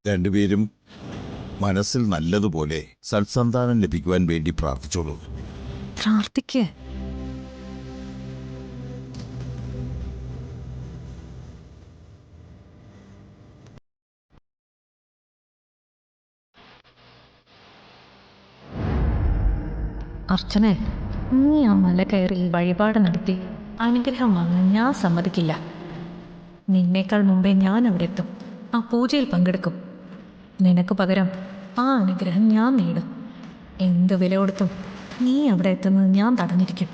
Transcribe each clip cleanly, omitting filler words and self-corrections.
രണ്ടുപേരും മനസ്സിൽ നല്ലതുപോലെ സത്സന്താനം ലഭിക്കുവാൻ വേണ്ടി പ്രാർത്ഥിച്ചോളൂ. പ്രാർത്ഥിക്കേ? അർച്ചനെ, നീ ആ മല കയറി വഴിപാട് നടത്തി അനുഗ്രഹം വാങ്ങാൻ ഞാൻ സമ്മതിക്കില്ല. നിന്നേക്കാൾ മുമ്പേ ഞാൻ അവിടെ എത്തും, ആ പൂജയിൽ പങ്കെടുക്കും. നിനക്ക് പകരം ആ അനുഗ്രഹം ഞാൻ നേടും. എന്ത് വില കൊടുത്തും നീ അവിടെ എത്തുന്നത് ഞാൻ തടഞ്ഞിരിക്കും.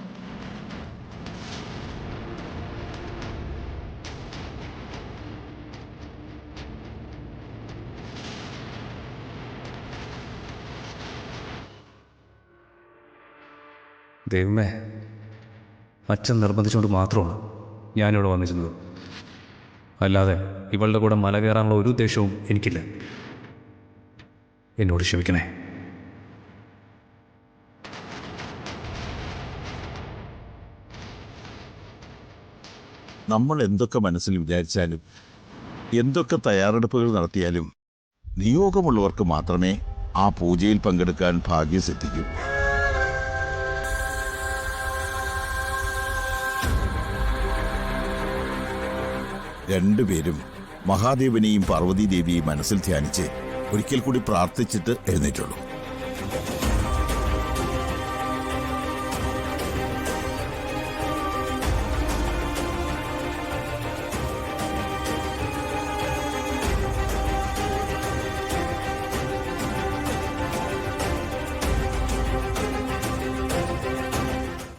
ദൈവമേ, അച്ഛൻ നിർബന്ധിച്ചുകൊണ്ട് മാത്രമാണ് ഞാനിവിടെ വന്നിരുന്നത്. അല്ലാതെ ഇവളുടെ കൂടെ മല കയറാനുള്ള ഒരു ഉദ്ദേശവും എനിക്കില്ല. എന്നോട് ക്ഷമിക്കണേ. നമ്മൾ എന്തൊക്കെ മനസ്സിൽ വിചാരിച്ചാലും എന്തൊക്കെ തയ്യാറെടുപ്പുകൾ നടത്തിയാലും നിയോഗമുള്ളവർക്ക് മാത്രമേ ആ പൂജയിൽ പങ്കെടുക്കാൻ ഭാഗ്യം സിദ്ധിക്കൂ. രണ്ടുപേരും മഹാദേവനെയും പാർവതീദേവിയെയും മനസ്സിൽ ധ്യാനിച്ച് ഒരിക്കൽ കൂടി പ്രാർത്ഥിച്ചിട്ട് എഴുന്നേറ്റുള്ളൂ.